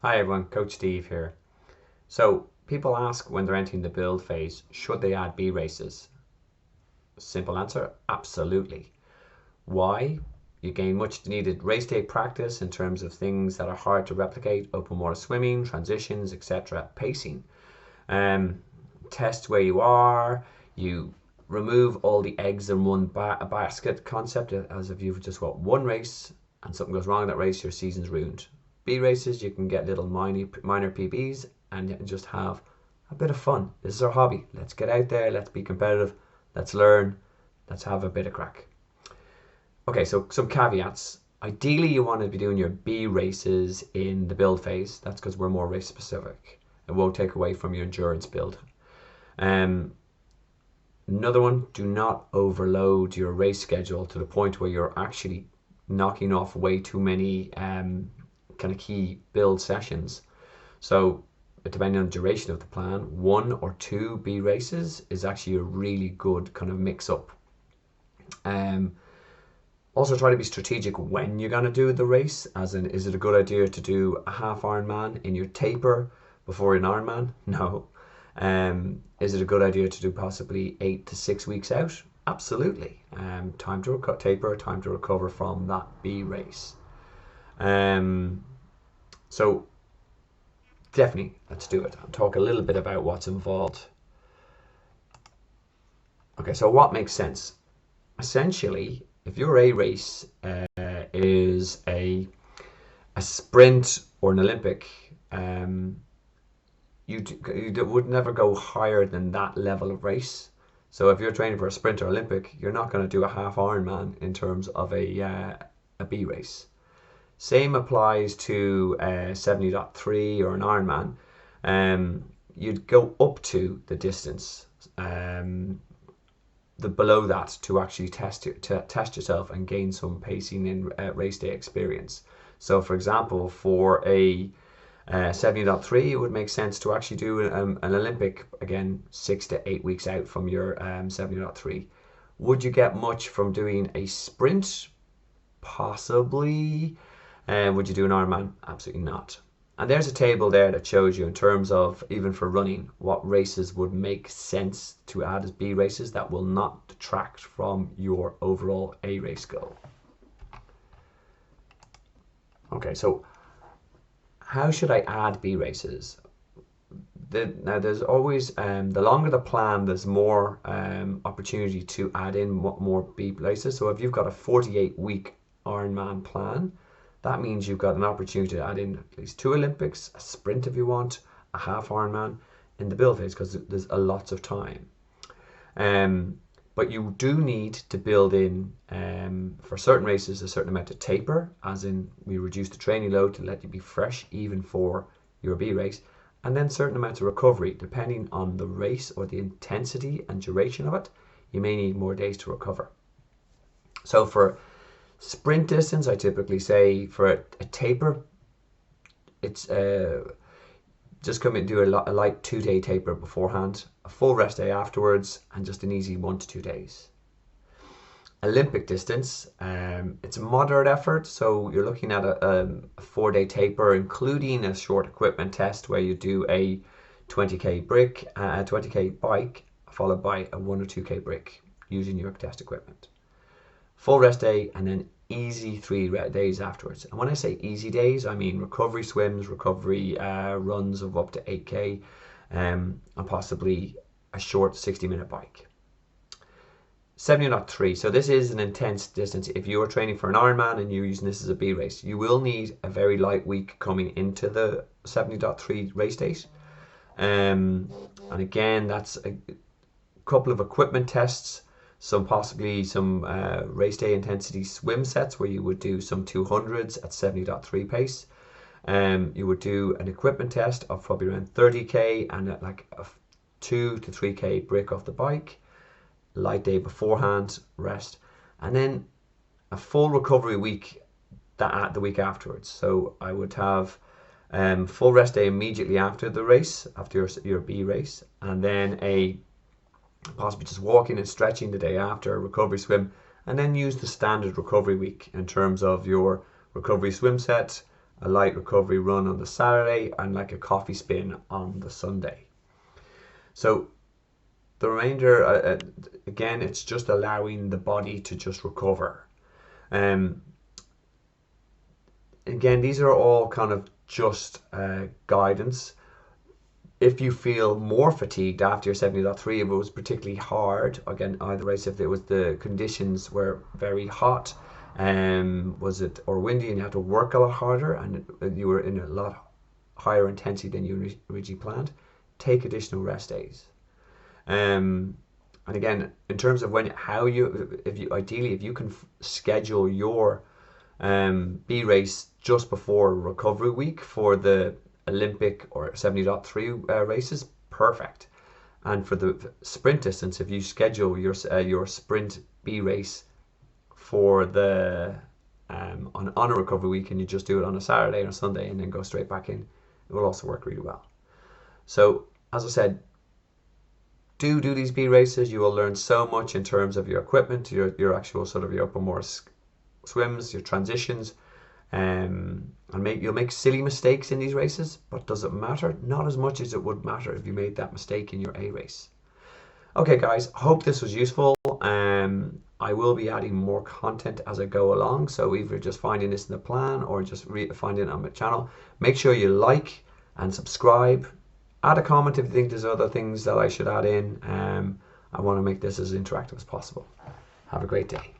Hi everyone, Coach Steve here. So people ask when they're entering the build phase, should they add B races? Simple answer, absolutely. Why? You gain much needed race day practice in terms of things that are hard to replicate, open water swimming, transitions, etc., pacing. Um, Test where you are, you remove all the eggs in one basket concept, as if you've just got one race and something goes wrong in that race, your season's ruined. B races, you can get little minor PBs and you can just have a bit of fun. This is our hobby. Let's get out there, let's be competitive, let's learn, let's have a bit of crack. Okay, so some caveats. Ideally, you want to be doing your B races in the build phase. That's because we're more race specific. It won't take away from your endurance build. Um, Another one, do not overload your race schedule to the point where you're actually knocking off way too many kind of key build sessions. So depending on the duration of the plan, 1 or 2 B races is actually a really good kind of mix up. Also try to be strategic when you're going to do the race, as in, is it a good idea to do a half Ironman in your taper before an Ironman? No. Is it a good idea to do possibly 8 to 6 weeks out? Absolutely. Time to taper, time to recover from that B race. So definitely, let's do it. I'll talk a little bit about what's involved. Okay, so what makes sense? Essentially, if your A race is a sprint or an Olympic, you would never go higher than that level of race. So if you're training for a sprint or Olympic, you're not going to do a half Ironman in terms of a B race. Same applies to 70.3 or an Ironman. You'd go up to the distance, the below that, to actually test yourself and gain some pacing in race day experience. So, for example, for a 70.3, it would make sense to actually do an Olympic again 6 to 8 weeks out from your 70.3. Would you get much from doing a sprint? Possibly. Would you do an Ironman? Absolutely not. And there's a table there that shows you in terms of, even for running, what races would make sense to add as B races that will not detract from your overall A race goal. Okay, so how should I add B races? Now there's always, the longer the plan, there's more opportunity to add in more B races. So if you've got a 48-week Ironman plan, that means you've got an opportunity to add in at least 2 Olympics, a sprint if you want, a half Ironman in the build phase, because there's a lot of time. But you do need to build in, for certain races, a certain amount of taper, as in we reduce the training load to let you be fresh even for your B race, and then certain amounts of recovery. Depending on the race or the intensity and duration of it, you may need more days to recover. So for sprint distance, I typically say for a taper, it's just come and do a light 2-day taper beforehand, a full rest day afterwards, and just an easy 1 to 2 days. Olympic distance, it's a moderate effort, so you're looking at a 4-day taper, including a short equipment test where you do a 20k brick, a 20k bike, followed by a 1 or 2k brick using your test equipment. Full rest day, and then easy 3 days afterwards. And when I say easy days, I mean recovery swims, recovery runs of up to 8k, and possibly a short 60-minute bike. 70.3, so this is an intense distance. If you are training for an Ironman and you're using this as a B race, you will need a very light week coming into the 70.3 race date. And again, that's a couple of equipment tests, possibly some race day intensity swim sets where you would do some 200s at 70.3 pace. You would do an equipment test of probably around 30k and like a 2 to 3k break off the bike, light day beforehand, rest, and then a full recovery week the week afterwards. So I would have full rest day immediately after the race, after your B race, and then possibly just walking and stretching the day after, a recovery swim, and then use the standard recovery week in terms of your recovery swim set, a light recovery run on the Saturday, and like a coffee spin on the Sunday. So the remainder, again, it's just allowing the body to just recover. Again, these are all kind of just guidance. If you feel more fatigued after your 70.3, if it was particularly hard, again, either race, if it was the conditions were very hot, was it or windy, and you had to work a lot harder, and you were in a lot higher intensity than you originally planned, take additional rest days. And again, in terms of ideally, if you can schedule your B race just before recovery week for the Olympic or 70.3 races, perfect. And for the sprint distance, if you schedule your sprint B race for the on a recovery week, and you just do it on a Saturday or a Sunday and then go straight back in, it will also work really well. So as I said, do these B races. You will learn so much in terms of your equipment, your actual sort of your open water swims, your transitions, and you'll make silly mistakes in these races, but does it matter? Not as much as it would matter if you made that mistake in your A race. Okay guys, hope this was useful. I will be adding more content as I go along, so either just finding this in the plan or just finding it on my channel. Make sure you like and subscribe. Add a comment if you think there's other things that I should add in. I want to make this as interactive as possible. Have a great day.